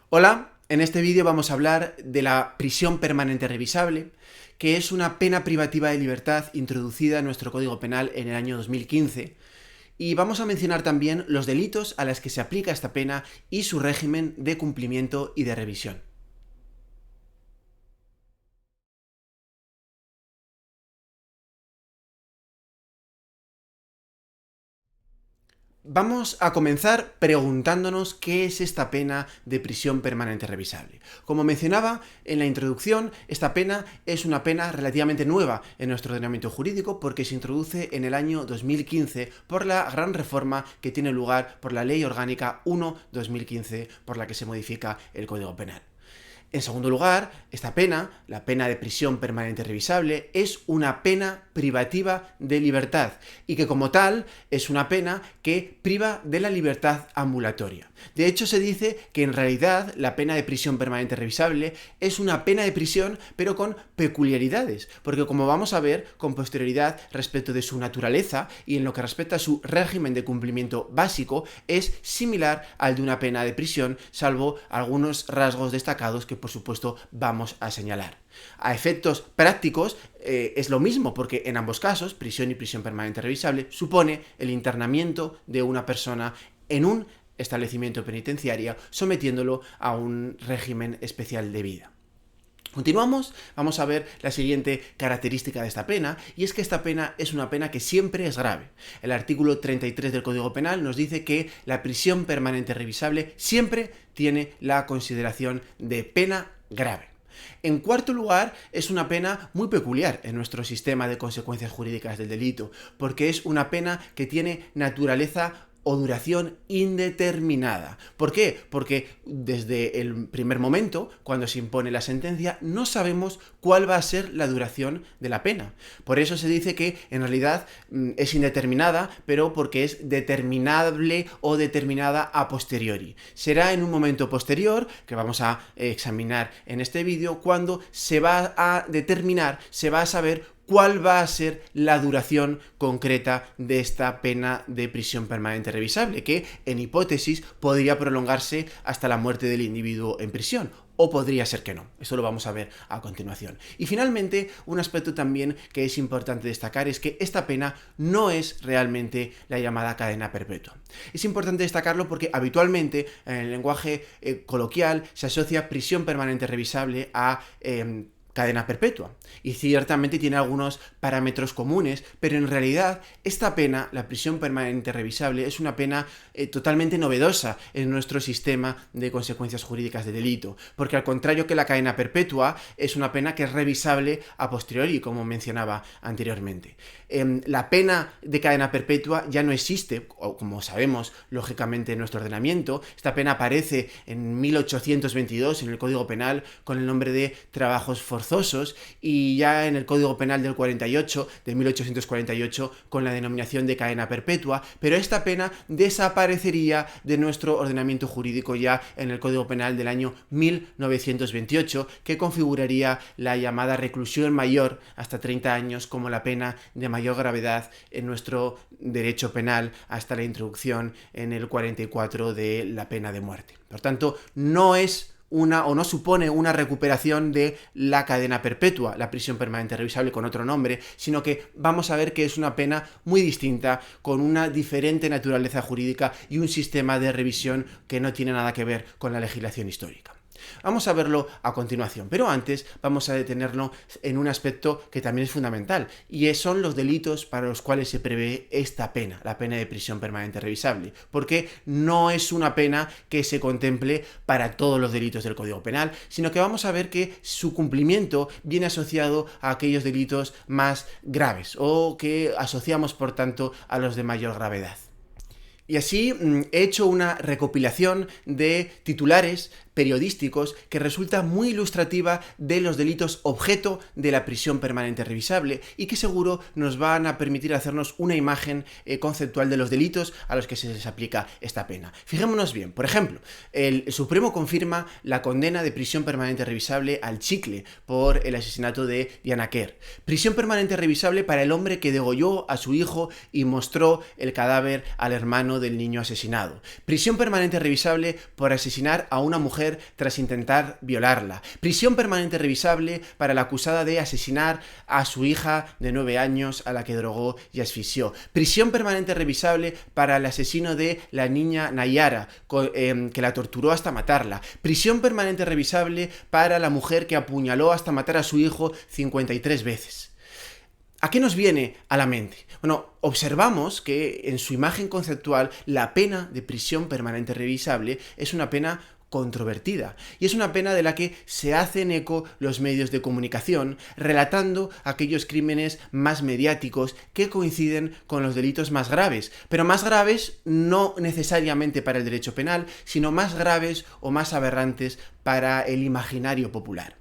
Hola, en este vídeo vamos a hablar de la prisión permanente revisable, que es una pena privativa de libertad introducida en nuestro Código Penal en el año 2015, y vamos a mencionar también los delitos a los que se aplica esta pena y su régimen de cumplimiento y de revisión. Vamos a comenzar preguntándonos qué es esta pena de prisión permanente revisable. Como mencionaba en la introducción, esta pena es una pena relativamente nueva en nuestro ordenamiento jurídico porque se introduce en el año 2015 por la gran reforma que tiene lugar por la Ley Orgánica 1/2015 por la que se modifica el Código Penal. En segundo lugar, esta pena, la pena de prisión permanente revisable, es una pena privativa de libertad y que como tal es una pena que priva de la libertad ambulatoria. De hecho, se dice que en realidad la pena de prisión permanente revisable es una pena de prisión pero con peculiaridades, porque como vamos a ver con posterioridad respecto de su naturaleza y en lo que respecta a su régimen de cumplimiento básico, es similar al de una pena de prisión, salvo algunos rasgos destacados que por supuesto vamos a señalar. A efectos prácticos es lo mismo, porque en ambos casos, prisión y prisión permanente revisable, supone el internamiento de una persona en un establecimiento penitenciario, sometiéndolo a un régimen especial de vida. Continuamos, vamos a ver la siguiente característica de esta pena, y es que esta pena es una pena que siempre es grave. El artículo 33 del Código Penal nos dice que la prisión permanente revisable siempre tiene la consideración de pena grave. En cuarto lugar, es una pena muy peculiar en nuestro sistema de consecuencias jurídicas del delito, porque es una pena que tiene naturaleza o duración indeterminada. ¿Por qué? Porque desde el primer momento, cuando se impone la sentencia, no sabemos cuál va a ser la duración de la pena. Por eso se dice que en realidad es indeterminada, pero porque es determinable o determinada a posteriori. Será en un momento posterior, que vamos a examinar en este vídeo, cuando se va a determinar, se va a saber cuál va a ser la duración concreta de esta pena de prisión permanente revisable, que en hipótesis podría prolongarse hasta la muerte del individuo en prisión. O podría ser que no. Esto lo vamos a ver a continuación. Y finalmente, un aspecto también que es importante destacar es que esta pena no es realmente la llamada cadena perpetua. Es importante destacarlo porque habitualmente en el lenguaje coloquial se asocia prisión permanente revisable a cadena perpetua, y ciertamente tiene algunos parámetros comunes, pero en realidad esta pena, la prisión permanente revisable, es una pena totalmente novedosa en nuestro sistema de consecuencias jurídicas de delito, porque al contrario que la cadena perpetua, es una pena que es revisable a posteriori, como mencionaba anteriormente. La pena de cadena perpetua ya no existe, o como sabemos lógicamente en nuestro ordenamiento. Esta pena aparece en 1822 en el Código Penal con el nombre de trabajos forzosos, y ya en el Código Penal del 48, de 1848, con la denominación de cadena perpetua, pero esta pena desaparecería de nuestro ordenamiento jurídico ya en el Código Penal del año 1928, que configuraría la llamada reclusión mayor hasta 30 años como la pena de mayor gravedad en nuestro derecho penal hasta la introducción en el 44 de la pena de muerte. Por tanto, no supone una recuperación de la cadena perpetua, la prisión permanente revisable con otro nombre, sino que vamos a ver que es una pena muy distinta, con una diferente naturaleza jurídica y un sistema de revisión que no tiene nada que ver con la legislación histórica. Vamos a verlo a continuación, pero antes vamos a detenernos en un aspecto que también es fundamental, y son los delitos para los cuales se prevé esta pena, la pena de prisión permanente revisable, porque no es una pena que se contemple para todos los delitos del Código Penal, sino que vamos a ver que su cumplimiento viene asociado a aquellos delitos más graves, o que asociamos por tanto a los de mayor gravedad. Y así he hecho una recopilación de titulares periodísticos que resulta muy ilustrativa de los delitos objeto de la prisión permanente revisable, y que seguro nos van a permitir hacernos una imagen conceptual de los delitos a los que se les aplica esta pena. Fijémonos bien, por ejemplo, el Supremo confirma la condena de prisión permanente revisable al Chicle por el asesinato de Diana Quer. Prisión permanente revisable para el hombre que degolló a su hijo y mostró el cadáver al hermano del niño asesinado. Prisión permanente revisable por asesinar a una mujer mujer tras intentar violarla. Prisión permanente revisable para la acusada de asesinar a su hija de 9 años a la que drogó y asfixió. Prisión permanente revisable para el asesino de la niña Nayara, que la torturó hasta matarla. Prisión permanente revisable para la mujer que apuñaló hasta matar a su hijo 53 veces. ¿A qué nos viene a la mente? Bueno, observamos que en su imagen conceptual la pena de prisión permanente revisable es una pena controvertida, y es una pena de la que se hacen eco los medios de comunicación, relatando aquellos crímenes más mediáticos que coinciden con los delitos más graves, pero más graves no necesariamente para el derecho penal, sino más graves o más aberrantes para el imaginario popular.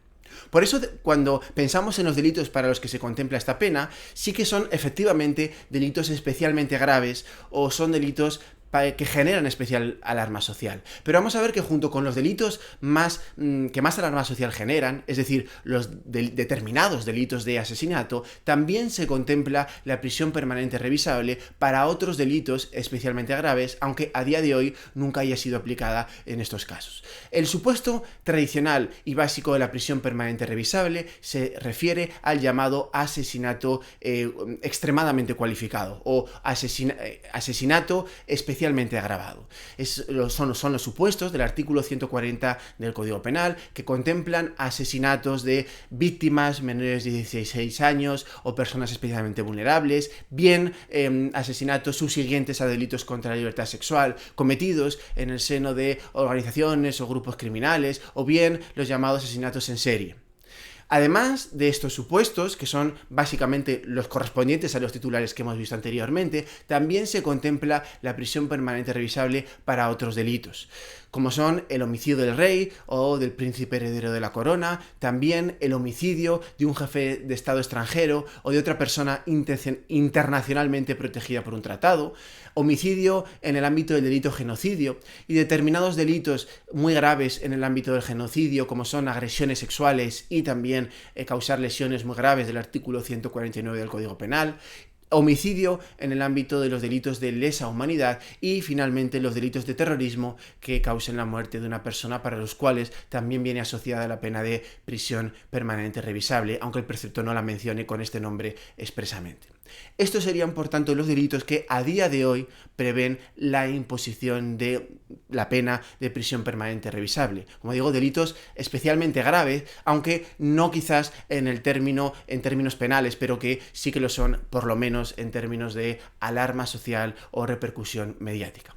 Por eso, cuando pensamos en los delitos para los que se contempla esta pena, sí que son efectivamente delitos especialmente graves o son delitos que generan especial alarma social. Pero vamos a ver que junto con los delitos que más alarma social generan, es decir, los determinados delitos de asesinato, también se contempla la prisión permanente revisable para otros delitos especialmente graves, aunque a día de hoy nunca haya sido aplicada en estos casos. El supuesto tradicional y básico de la prisión permanente revisable se refiere al llamado asesinato extremadamente cualificado o asesinato especialmente agravado. Son los supuestos del artículo 140 del Código Penal que contemplan asesinatos de víctimas menores de 16 años o personas especialmente vulnerables, bien asesinatos subsiguientes a delitos contra la libertad sexual cometidos en el seno de organizaciones o grupos criminales, o bien los llamados asesinatos en serie. Además de estos supuestos, que son básicamente los correspondientes a los titulares que hemos visto anteriormente, también se contempla la prisión permanente revisable para otros delitos, como son el homicidio del rey o del príncipe heredero de la corona, también el homicidio de un jefe de Estado extranjero o de otra persona internacionalmente protegida por un tratado, homicidio en el ámbito del delito genocidio y determinados delitos muy graves en el ámbito del genocidio, como son agresiones sexuales y también causar lesiones muy graves del artículo 149 del Código Penal, homicidio en el ámbito de los delitos de lesa humanidad y finalmente los delitos de terrorismo que causen la muerte de una persona, para los cuales también viene asociada la pena de prisión permanente revisable, aunque el precepto no la mencione con este nombre expresamente. Estos serían, por tanto, los delitos que a día de hoy prevén la imposición de la pena de prisión permanente revisable. Como digo, delitos especialmente graves, aunque no quizás en términos penales, pero que sí que lo son, por lo menos en términos de alarma social o repercusión mediática.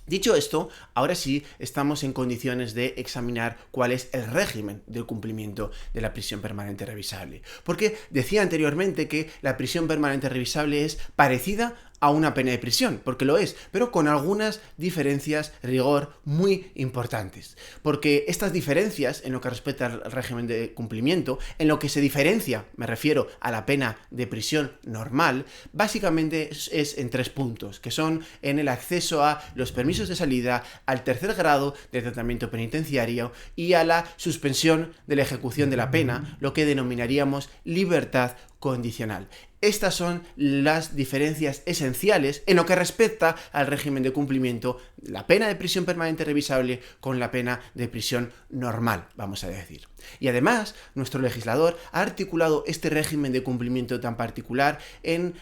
Dicho esto, ahora sí estamos en condiciones de examinar cuál es el régimen del cumplimiento de la prisión permanente revisable. Porque decía anteriormente que la prisión permanente revisable es parecida a una pena de prisión, porque lo es, pero con algunas diferencias de rigor muy importantes. Porque estas diferencias, en lo que respecta al régimen de cumplimiento, en lo que se diferencia, me refiero a la pena de prisión normal, básicamente es en 3 puntos, que son en el acceso a los permisos de salida, al tercer grado de tratamiento penitenciario y a la suspensión de la ejecución de la pena, lo que denominaríamos libertad condicional. Estas son las diferencias esenciales en lo que respecta al régimen de cumplimiento, la pena de prisión permanente revisable con la pena de prisión normal, vamos a decir. Y además, nuestro legislador ha articulado este régimen de cumplimiento tan particular en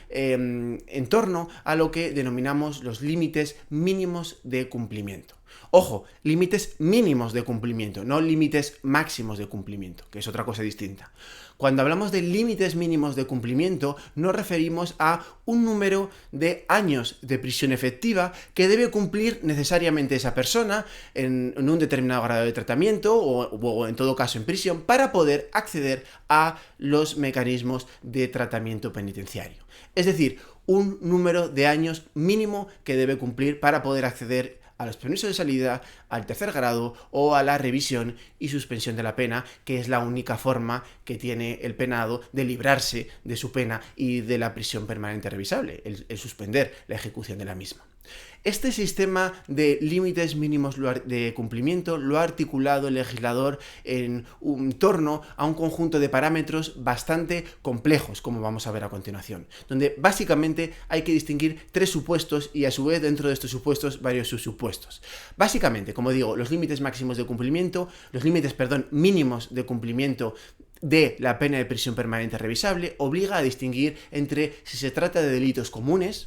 torno a lo que denominamos los límites mínimos de cumplimiento. Ojo, límites mínimos de cumplimiento, no límites máximos de cumplimiento, que es otra cosa distinta. Cuando hablamos de límites mínimos de cumplimiento, nos referimos a un número de años de prisión efectiva que debe cumplir necesariamente esa persona en un determinado grado de tratamiento o en todo caso en prisión para poder acceder a los mecanismos de tratamiento penitenciario. Es decir, un número de años mínimo que debe cumplir para poder acceder a los permisos de salida, al tercer grado o a la revisión y suspensión de la pena, que es la única forma que tiene el penado de librarse de su pena y de la prisión permanente revisable, el suspender la ejecución de la misma. Este sistema de límites mínimos de cumplimiento lo ha articulado el legislador en torno a un conjunto de parámetros bastante complejos, como vamos a ver a continuación, donde básicamente hay que distinguir tres supuestos y a su vez dentro de estos supuestos varios subsupuestos. Básicamente, como digo, los límites máximos de cumplimiento, los límites, mínimos de cumplimiento de la pena de prisión permanente revisable obliga a distinguir entre si se trata de delitos comunes,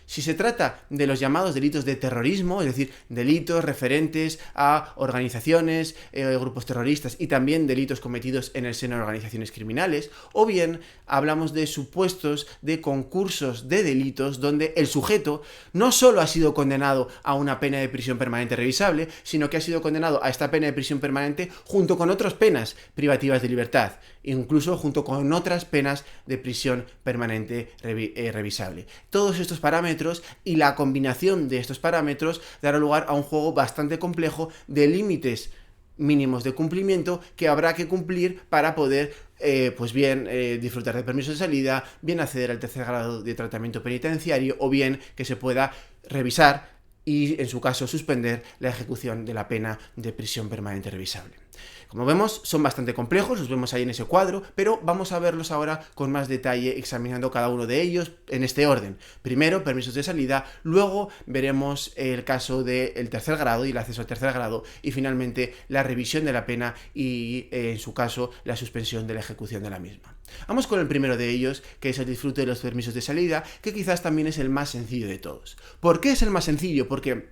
si se trata de los llamados delitos de terrorismo, es decir, delitos referentes a organizaciones, grupos terroristas y también delitos cometidos en el seno de organizaciones criminales, o bien hablamos de supuestos de concursos de delitos donde el sujeto no solo ha sido condenado a una pena de prisión permanente revisable, sino que ha sido condenado a esta pena de prisión permanente junto con otras penas privativas de libertad, incluso junto con otras penas de prisión permanente revisable. Todos estos parámetros y la combinación de estos parámetros dará lugar a un juego bastante complejo de límites mínimos de cumplimiento que habrá que cumplir para poder disfrutar de permisos de salida, bien acceder al tercer grado de tratamiento penitenciario o bien que se pueda revisar y, en su caso, suspender la ejecución de la pena de prisión permanente revisable. Como vemos, son bastante complejos, los vemos ahí en ese cuadro, pero vamos a verlos ahora con más detalle examinando cada uno de ellos en este orden. Primero, permisos de salida, luego veremos el caso del tercer grado y el acceso al tercer grado, y finalmente la revisión de la pena y, en su caso, la suspensión de la ejecución de la misma. Vamos con el primero de ellos, que es el disfrute de los permisos de salida, que quizás también es el más sencillo de todos. ¿Por qué es el más sencillo? Porque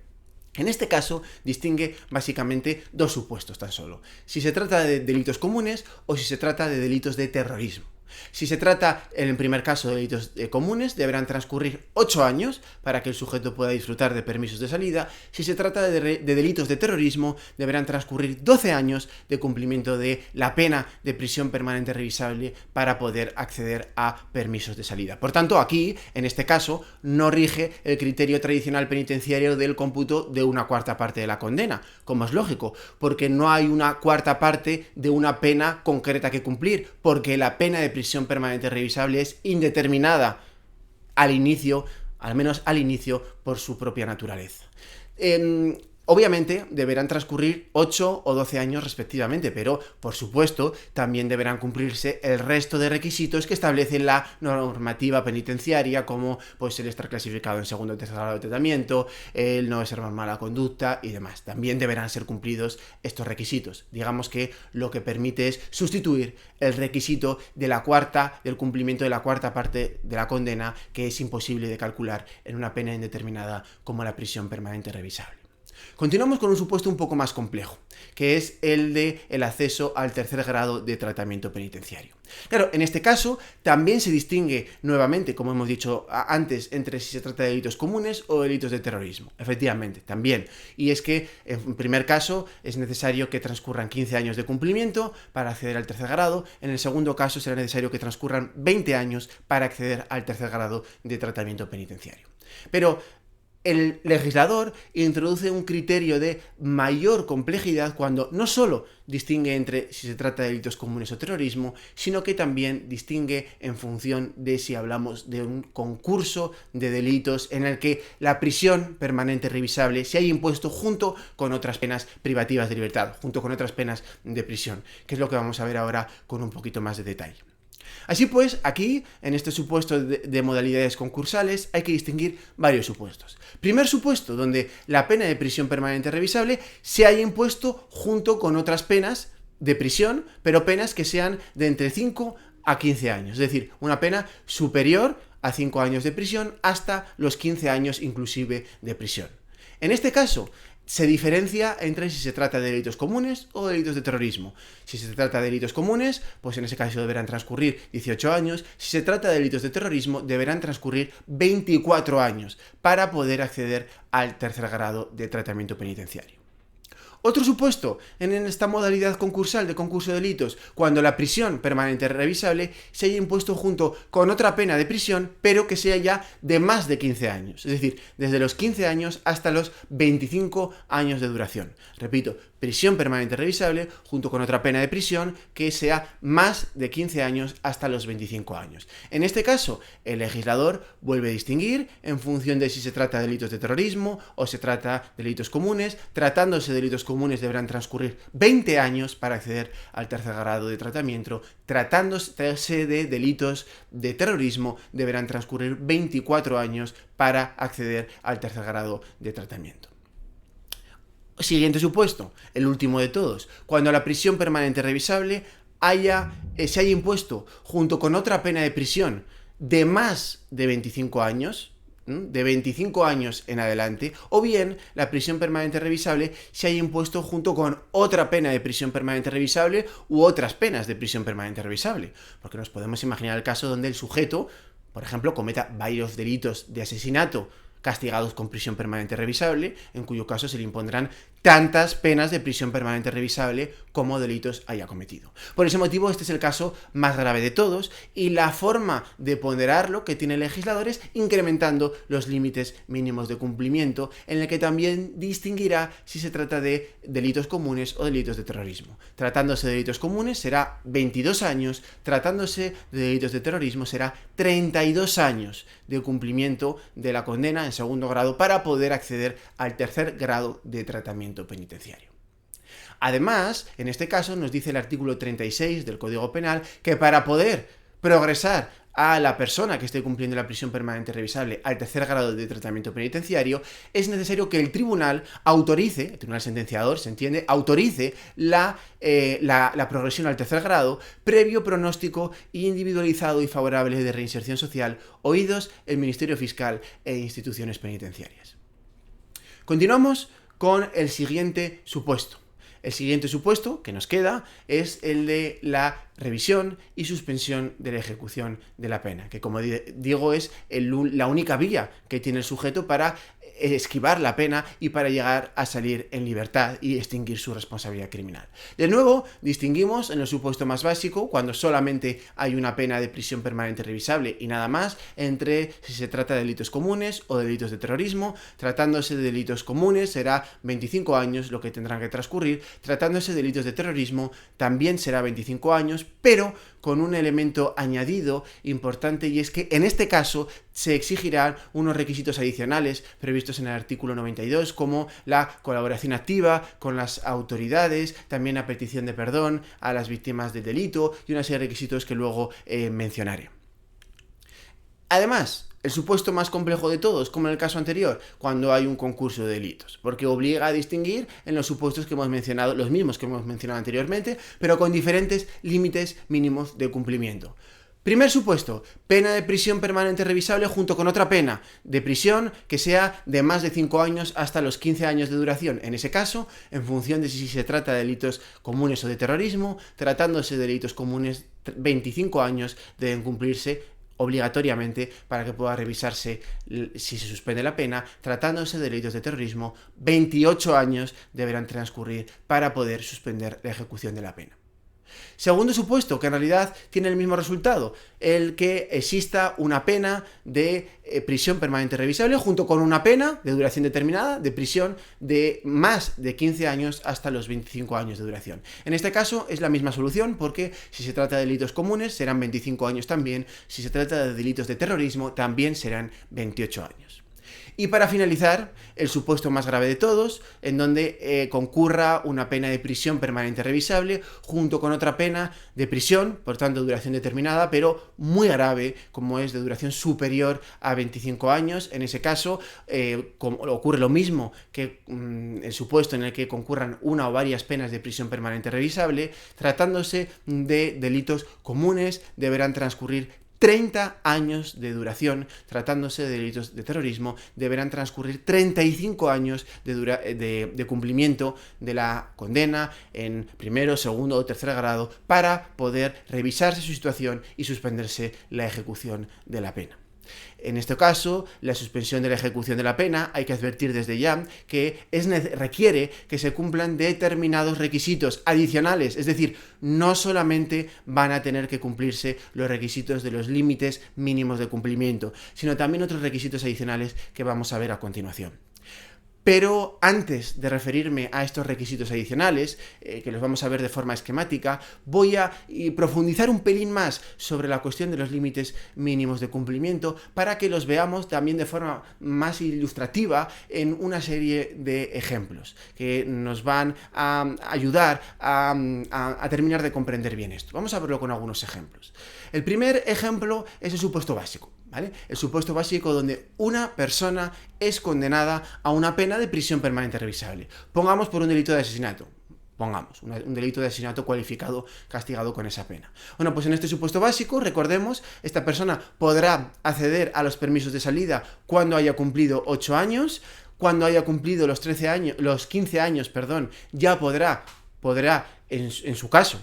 en este caso distingue básicamente dos supuestos tan solo: si se trata de delitos comunes o si se trata de delitos de terrorismo. Si se trata, en el primer caso, de delitos comunes, deberán transcurrir 8 años para que el sujeto pueda disfrutar de permisos de salida. Si se trata de delitos de terrorismo, deberán transcurrir 12 años de cumplimiento de la pena de prisión permanente revisable para poder acceder a permisos de salida. Por tanto, aquí, en este caso, no rige el criterio tradicional penitenciario del cómputo de una cuarta parte de la condena, como es lógico, porque no hay una cuarta parte de una pena concreta que cumplir, porque la pena de prisión permanente revisable es indeterminada al inicio, al menos al inicio, por su propia naturaleza. Obviamente deberán transcurrir 8 o 12 años respectivamente, pero por supuesto también deberán cumplirse el resto de requisitos que establece la normativa penitenciaria, como pues el estar clasificado en segundo o tercer grado de tratamiento, el no ser mala conducta y demás. También deberán ser cumplidos estos requisitos. Digamos que lo que permite es sustituir el requisito de del cumplimiento de la cuarta parte de la condena, que es imposible de calcular en una pena indeterminada como la prisión permanente revisable. Continuamos con un supuesto un poco más complejo, que es el de el acceso al tercer grado de tratamiento penitenciario. Claro, en este caso también se distingue nuevamente, como hemos dicho antes, entre si se trata de delitos comunes o delitos de terrorismo. Efectivamente, también. Y es que, en primer caso, es necesario que transcurran 15 años de cumplimiento para acceder al tercer grado. En el segundo caso, será necesario que transcurran 20 años para acceder al tercer grado de tratamiento penitenciario. Pero el legislador introduce un criterio de mayor complejidad cuando no solo distingue entre si se trata de delitos comunes o terrorismo, sino que también distingue en función de si hablamos de un concurso de delitos en el que la prisión permanente revisable se haya impuesto junto con otras penas privativas de libertad, junto con otras penas de prisión, que es lo que vamos a ver ahora con un poquito más de detalle. Así pues, aquí, en este supuesto de modalidades concursales, hay que distinguir varios supuestos. Primer supuesto, donde la pena de prisión permanente revisable se haya impuesto junto con otras penas de prisión, pero penas que sean de entre 5 a 15 años, es decir, una pena superior a 5 años de prisión hasta los 15 años inclusive de prisión. En este caso, se diferencia entre si se trata de delitos comunes o delitos de terrorismo. Si se trata de delitos comunes, pues en ese caso deberán transcurrir 18 años. Si se trata de delitos de terrorismo, deberán transcurrir 24 años para poder acceder al tercer grado de tratamiento penitenciario. Otro supuesto en esta modalidad concursal de concurso de delitos, cuando la prisión permanente revisable se haya impuesto junto con otra pena de prisión, pero que sea ya de más de 15 años, es decir, desde los 15 años hasta los 25 años de duración. Repito, prisión permanente revisable junto con otra pena de prisión que sea más de 15 años hasta los 25 años. En este caso, el legislador vuelve a distinguir en función de si se trata de delitos de terrorismo o se trata de delitos comunes. Tratándose de delitos comunes deberán transcurrir 20 años para acceder al tercer grado de tratamiento. Tratándose de delitos de terrorismo deberán transcurrir 24 años para acceder al tercer grado de tratamiento. Siguiente supuesto, el último de todos, cuando la prisión permanente revisable se haya impuesto junto con otra pena de prisión de más de 25 años, de 25 años en adelante, o bien la prisión permanente revisable se haya impuesto junto con otra pena de prisión permanente revisable u otras penas de prisión permanente revisable, porque nos podemos imaginar el caso donde el sujeto, por ejemplo, cometa varios delitos de asesinato castigados con prisión permanente revisable, en cuyo caso se le impondrán tantas penas de prisión permanente revisable como delitos haya cometido. Por ese motivo, este es el caso más grave de todos, y la forma de ponderarlo que tiene el legislador es incrementando los límites mínimos de cumplimiento, en el que también distinguirá si se trata de delitos comunes o delitos de terrorismo. Tratándose de delitos comunes será 22 años, tratándose de delitos de terrorismo será 32 años de cumplimiento de la condena en segundo grado para poder acceder al tercer grado de tratamiento penitenciario. Además, en este caso nos dice el artículo 36 del Código Penal que para poder progresar a la persona que esté cumpliendo la prisión permanente revisable al tercer grado de tratamiento penitenciario, es necesario que el tribunal autorice, el tribunal sentenciador, se entiende, autorice la progresión al tercer grado, previo pronóstico individualizado y favorable de reinserción social, oídos el Ministerio Fiscal e instituciones penitenciarias. Continuamos con el siguiente supuesto. El siguiente supuesto que nos queda es el de la revisión y suspensión de la ejecución de la pena, que como digo es la única vía que tiene el sujeto para esquivar la pena y para llegar a salir en libertad y extinguir su responsabilidad criminal. De nuevo, distinguimos en el supuesto más básico, cuando solamente hay una pena de prisión permanente revisable y nada más, entre si se trata de delitos comunes o delitos de terrorismo. Tratándose de delitos comunes será 25 años lo que tendrán que transcurrir. Tratándose de delitos de terrorismo también será 25 años, pero con un elemento añadido importante, y es que en este caso se exigirán unos requisitos adicionales previstos en el artículo 92, como la colaboración activa con las autoridades, también la petición de perdón a las víctimas del delito y una serie de requisitos que luego mencionaré. Además, el supuesto más complejo de todos, como en el caso anterior, cuando hay un concurso de delitos, porque obliga a distinguir en los supuestos que hemos mencionado, los mismos que hemos mencionado anteriormente, pero con diferentes límites mínimos de cumplimiento. Primer supuesto, pena de prisión permanente revisable junto con otra pena de prisión que sea de más de 5 años hasta los 15 años de duración. En ese caso, en función de si se trata de delitos comunes o de terrorismo, tratándose de delitos comunes, 25 años deben cumplirse obligatoriamente para que pueda revisarse si se suspende la pena. Tratándose de delitos de terrorismo, 28 años deberán transcurrir para poder suspender la ejecución de la pena. Segundo supuesto, que en realidad tiene el mismo resultado, el que exista una pena de prisión permanente revisable junto con una pena de duración determinada de prisión de más de 15 años hasta los 25 años de duración. En este caso es la misma solución, porque si se trata de delitos comunes serán 25 años también, si se trata de delitos de terrorismo también serán 28 años. Y para finalizar, el supuesto más grave de todos, en donde concurra una pena de prisión permanente revisable junto con otra pena de prisión, por tanto de duración determinada, pero muy grave, como es de duración superior a 25 años. En ese caso, ocurre lo mismo que el supuesto en el que concurran una o varias penas de prisión permanente revisable. Tratándose de delitos comunes, deberán transcurrir 30 años de duración. Tratándose de delitos de terrorismo, deberán transcurrir 35 años de cumplimiento de la condena en primero, segundo o tercer grado para poder revisarse su situación y suspenderse la ejecución de la pena. En este caso, la suspensión de la ejecución de la pena, hay que advertir desde ya que requiere que se cumplan determinados requisitos adicionales, es decir, no solamente van a tener que cumplirse los requisitos de los límites mínimos de cumplimiento, sino también otros requisitos adicionales que vamos a ver a continuación. Pero antes de referirme a estos requisitos adicionales, que los vamos a ver de forma esquemática, voy a profundizar un pelín más sobre la cuestión de los límites mínimos de cumplimiento para que los veamos también de forma más ilustrativa en una serie de ejemplos que nos van a ayudar a terminar de comprender bien esto. Vamos a verlo con algunos ejemplos. El primer ejemplo es el supuesto básico, ¿vale? El supuesto básico donde una persona es condenada a una pena de prisión permanente revisable. Pongamos por un delito de asesinato. Pongamos, un delito de asesinato cualificado, castigado con esa pena. Bueno, pues en este supuesto básico, recordemos, esta persona podrá acceder a los permisos de salida cuando haya cumplido 8 años, cuando haya cumplido los 15 años, ya podrá en su caso,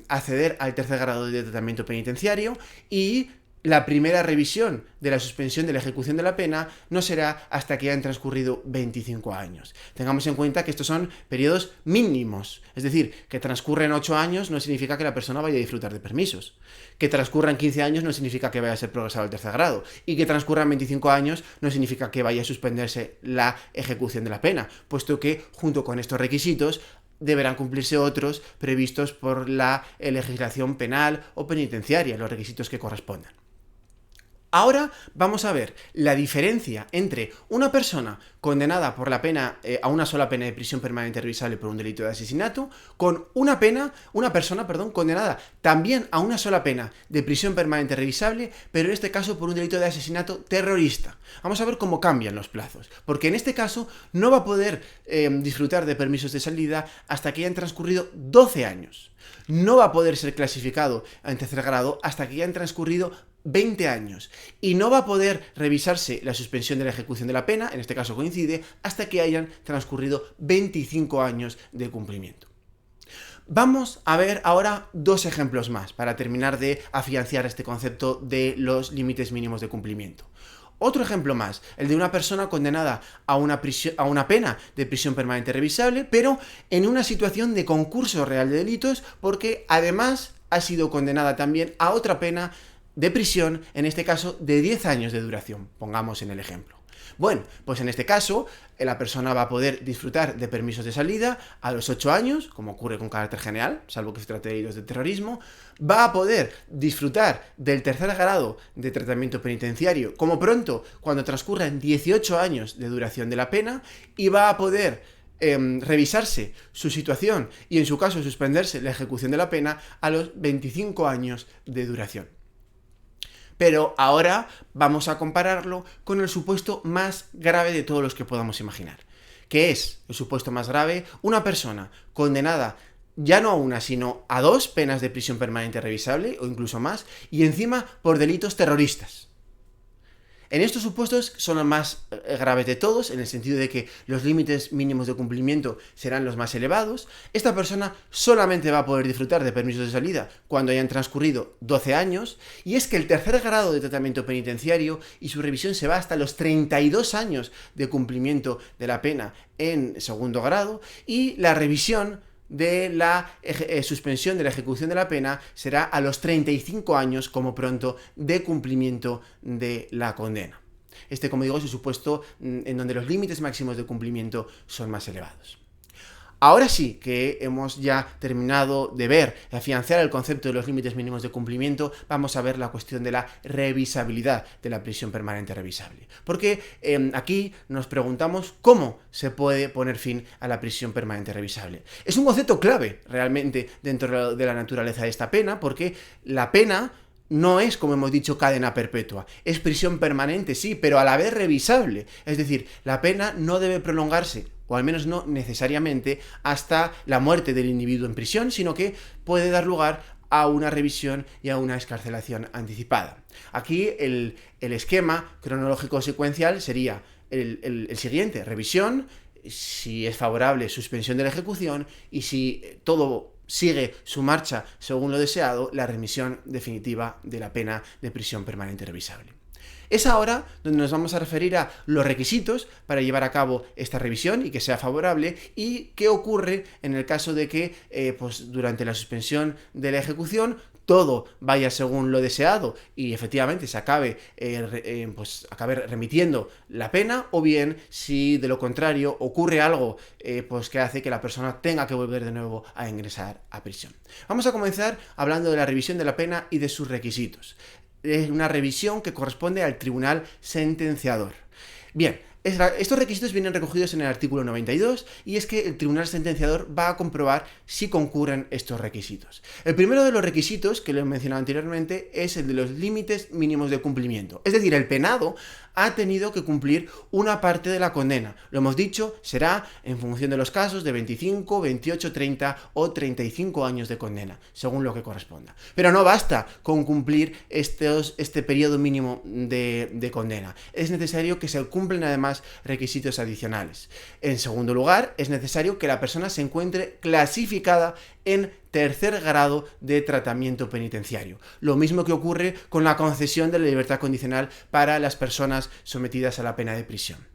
acceder al tercer grado de tratamiento penitenciario, y la primera revisión de la suspensión de la ejecución de la pena no será hasta que hayan transcurrido 25 años. Tengamos en cuenta que estos son periodos mínimos, es decir, que transcurren 8 años no significa que la persona vaya a disfrutar de permisos, que transcurran 15 años no significa que vaya a ser progresado al tercer grado, y que transcurran 25 años no significa que vaya a suspenderse la ejecución de la pena, puesto que junto con estos requisitos deberán cumplirse otros previstos por la legislación penal o penitenciaria, los requisitos que correspondan. Ahora vamos a ver la diferencia entre una persona condenada por la pena a una sola pena de prisión permanente revisable por un delito de asesinato con una persona condenada también a una sola pena de prisión permanente revisable, pero en este caso por un delito de asesinato terrorista. Vamos a ver cómo cambian los plazos, porque en este caso no va a poder disfrutar de permisos de salida hasta que hayan transcurrido 12 años. No va a poder ser clasificado en tercer grado hasta que hayan transcurrido 20 años, y no va a poder revisarse la suspensión de la ejecución de la pena, en este caso coincide, hasta que hayan transcurrido 25 años de cumplimiento. Vamos a ver ahora dos ejemplos más para terminar de afianzar este concepto de los límites mínimos de cumplimiento. Otro ejemplo más, el de una persona condenada a una pena de prisión permanente revisable, pero en una situación de concurso real de delitos, porque además ha sido condenada también a otra pena de prisión, en este caso de 10 años de duración, pongamos en el ejemplo. Bueno, pues en este caso, la persona va a poder disfrutar de permisos de salida a los 8 años, como ocurre con carácter general, salvo que se trate de delitos de terrorismo, va a poder disfrutar del tercer grado de tratamiento penitenciario, como pronto, cuando transcurran 18 años de duración de la pena, y va a poder revisarse su situación y en su caso suspenderse la ejecución de la pena a los 25 años de duración. Pero ahora vamos a compararlo con el supuesto más grave de todos los que podamos imaginar. ¿Qué es el supuesto más grave? Una persona condenada ya no a una, sino a 2 penas de prisión permanente revisable, o incluso más, y encima por delitos terroristas. En estos supuestos son los más graves de todos, en el sentido de que los límites mínimos de cumplimiento serán los más elevados. Esta persona solamente va a poder disfrutar de permisos de salida cuando hayan transcurrido 12 años, y es que el tercer grado de tratamiento penitenciario y su revisión se va hasta los 32 años de cumplimiento de la pena en segundo grado, y la revisión de la suspensión de la ejecución de la pena será a los 35 años como pronto de cumplimiento de la condena. Este, como digo, es el supuesto en donde los límites máximos de cumplimiento son más elevados. Ahora sí que hemos ya terminado de ver y afianzar el concepto de los límites mínimos de cumplimiento, vamos a ver la cuestión de la revisabilidad de la prisión permanente revisable. Porque aquí nos preguntamos cómo se puede poner fin a la prisión permanente revisable. Es un concepto clave realmente dentro de la naturaleza de esta pena, porque la pena no es, como hemos dicho, cadena perpetua. Es prisión permanente, sí, pero a la vez revisable. Es decir, la pena no debe prolongarse, o al menos no necesariamente, hasta la muerte del individuo en prisión, sino que puede dar lugar a una revisión y a una excarcelación anticipada. Aquí el esquema cronológico secuencial sería el siguiente: revisión, si es favorable, suspensión de la ejecución, y si todo sigue su marcha según lo deseado, la remisión definitiva de la pena de prisión permanente revisable. Es ahora donde nos vamos a referir a los requisitos para llevar a cabo esta revisión y que sea favorable, y qué ocurre en el caso de que durante la suspensión de la ejecución todo vaya según lo deseado y efectivamente se acabe remitiendo la pena, o bien si de lo contrario ocurre algo pues que hace que la persona tenga que volver de nuevo a ingresar a prisión. Vamos a comenzar hablando de la revisión de la pena y de sus requisitos. Es una revisión que corresponde al tribunal sentenciador. Bien, estos requisitos vienen recogidos en el artículo 92 y es que el tribunal sentenciador va a comprobar si concurren estos requisitos. El primero de los requisitos, que lo he mencionado anteriormente, es el de los límites mínimos de cumplimiento. Es decir, el penado ha tenido que cumplir una parte de la condena. Lo hemos dicho, será en función de los casos de 25, 28, 30 o 35 años de condena, según lo que corresponda. Pero no basta con cumplir este periodo mínimo de condena. Es necesario que se cumplan además requisitos adicionales. En segundo lugar, es necesario que la persona se encuentre clasificada en tercer grado de tratamiento penitenciario. Lo mismo que ocurre con la concesión de la libertad condicional para las personas sometidas a la pena de prisión.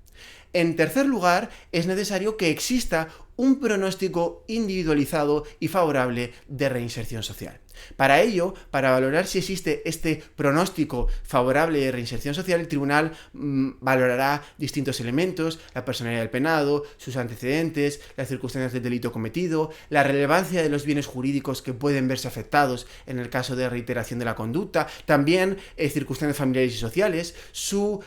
En tercer lugar, es necesario que exista un pronóstico individualizado y favorable de reinserción social. Para ello, para valorar si existe este pronóstico favorable de reinserción social, el tribunal valorará distintos elementos: la personalidad del penado, sus antecedentes, las circunstancias del delito cometido, la relevancia de los bienes jurídicos que pueden verse afectados en el caso de reiteración de la conducta, también circunstancias familiares y sociales, su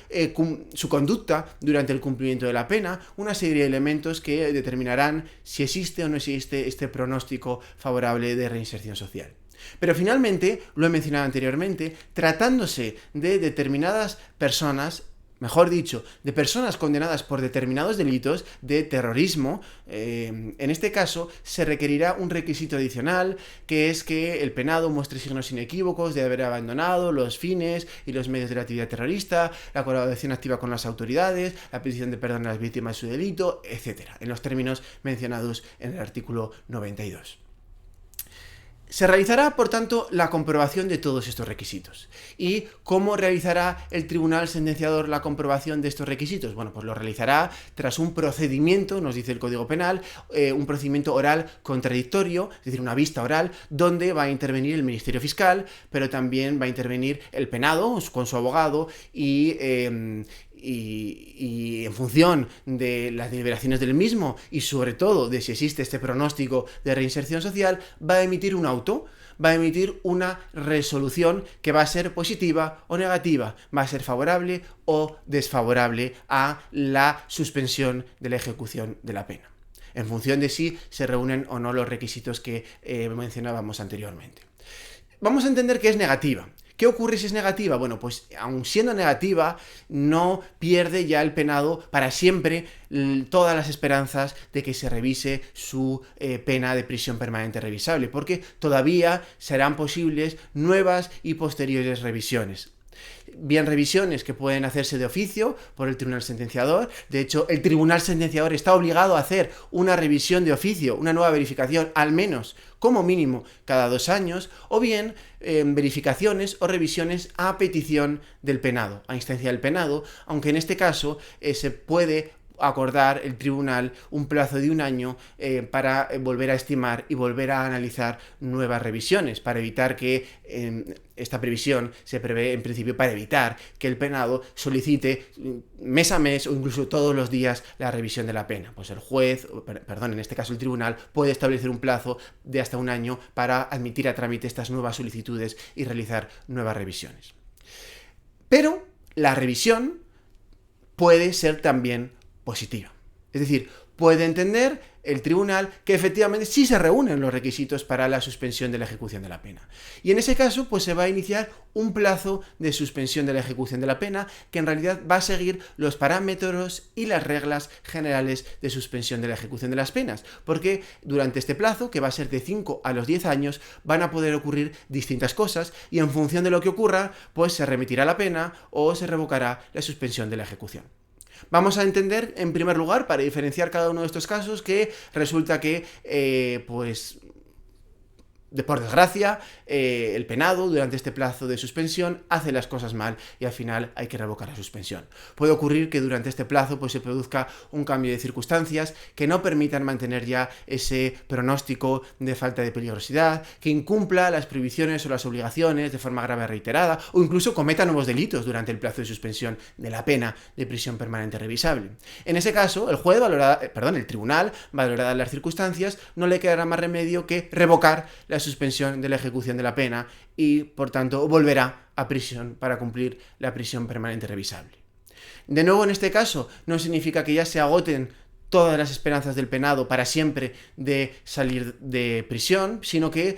conducta durante el cumplimiento de la pena, una serie de elementos que determinarán si existe o no existe este pronóstico favorable de reinserción social. Pero finalmente, lo he mencionado anteriormente, tratándose de determinadas personas, mejor dicho, de personas condenadas por determinados delitos de terrorismo, en este caso se requerirá un requisito adicional, que es que el penado muestre signos inequívocos de haber abandonado los fines y los medios de la actividad terrorista, la colaboración activa con las autoridades, la petición de perdón a las víctimas de su delito, etc., en los términos mencionados en el artículo 92. Se realizará, por tanto, la comprobación de todos estos requisitos. ¿Y cómo realizará el tribunal sentenciador la comprobación de estos requisitos? Bueno, pues lo realizará tras un procedimiento, nos dice el Código Penal, un procedimiento oral contradictorio, es decir, una vista oral, donde va a intervenir el Ministerio Fiscal, pero también va a intervenir el penado con su abogado y en función de las deliberaciones del mismo y sobre todo de si existe este pronóstico de reinserción social, va a emitir un auto, va a emitir una resolución que va a ser positiva o negativa, va a ser favorable o desfavorable a la suspensión de la ejecución de la pena, en función de si se reúnen o no los requisitos que mencionábamos anteriormente. Vamos a entender que es negativa. ¿Qué ocurre si es negativa? Bueno, pues aun siendo negativa, no pierde ya el penado para siempre todas las esperanzas de que se revise su pena de prisión permanente revisable, porque todavía serán posibles nuevas y posteriores revisiones. Bien, revisiones que pueden hacerse de oficio por el tribunal sentenciador. De hecho, el tribunal sentenciador está obligado a hacer una revisión de oficio, una nueva verificación, al menos, como mínimo, cada 2 años, o bien verificaciones o revisiones a petición del penado, a instancia del penado, aunque en este caso se puede acordar el tribunal un plazo de 1 año para volver a estimar y volver a analizar nuevas revisiones, para evitar que esta previsión se prevé en principio para evitar que el penado solicite mes a mes o incluso todos los días la revisión de la pena. Pues el juez, en este caso el tribunal, puede establecer un plazo de hasta 1 año para admitir a trámite estas nuevas solicitudes y realizar nuevas revisiones. Pero la revisión puede ser también positiva. Es decir, puede entender el tribunal que efectivamente sí se reúnen los requisitos para la suspensión de la ejecución de la pena. Y en ese caso, pues se va a iniciar un plazo de suspensión de la ejecución de la pena que en realidad va a seguir los parámetros y las reglas generales de suspensión de la ejecución de las penas, porque durante este plazo, que va a ser de 5 a los 10 años, van a poder ocurrir distintas cosas y en función de lo que ocurra, pues se remitirá la pena o se revocará la suspensión de la ejecución. Vamos a entender, en primer lugar, para diferenciar cada uno de estos casos, que resulta que, por desgracia, el penado, durante este plazo de suspensión, hace las cosas mal y al final hay que revocar la suspensión. Puede ocurrir que durante este plazo pues, se produzca un cambio de circunstancias que no permitan mantener ya ese pronóstico de falta de peligrosidad, que incumpla las prohibiciones o las obligaciones de forma grave reiterada, o incluso cometa nuevos delitos durante el plazo de suspensión de la pena de prisión permanente revisable. En ese caso, el tribunal, valoradas las circunstancias, no le quedará más remedio que revocar la suspensión de la ejecución de la pena y, por tanto, volverá a prisión para cumplir la prisión permanente revisable. De nuevo, en este caso, no significa que ya se agoten todas las esperanzas del penado para siempre de salir de prisión, sino que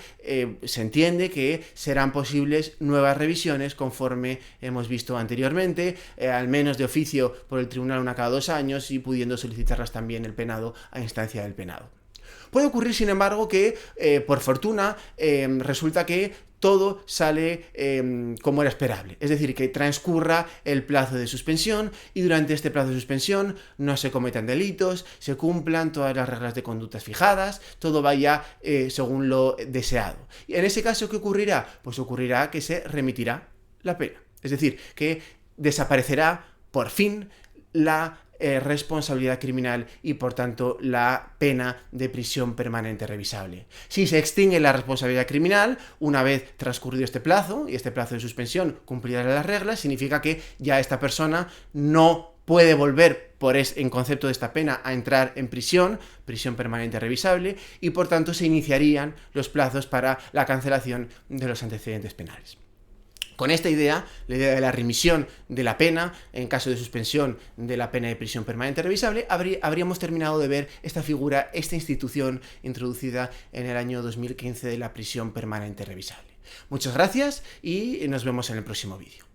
se entiende que serán posibles nuevas revisiones conforme hemos visto anteriormente, al menos de oficio por el tribunal una cada 2 años y pudiendo solicitarlas también el penado a instancia del penado. Puede ocurrir, sin embargo, que, por fortuna, resulta que todo sale como era esperable. Es decir, que transcurra el plazo de suspensión y durante este plazo de suspensión no se cometan delitos, se cumplan todas las reglas de conductas fijadas, todo vaya según lo deseado. Y en ese caso, ¿qué ocurrirá? Pues ocurrirá que se remitirá la pena. Es decir, que desaparecerá por fin la responsabilidad criminal y, por tanto, la pena de prisión permanente revisable. Si se extingue la responsabilidad criminal, una vez transcurrido este plazo, y este plazo de suspensión cumplirá las reglas, significa que ya esta persona no puede volver en concepto de esta pena a entrar en prisión permanente revisable, y por tanto se iniciarían los plazos para la cancelación de los antecedentes penales. Con esta idea, la idea de la remisión de la pena, en caso de suspensión de la pena de prisión permanente revisable, habríamos terminado de ver esta figura, esta institución introducida en el año 2015 de la prisión permanente revisable. Muchas gracias y nos vemos en el próximo vídeo.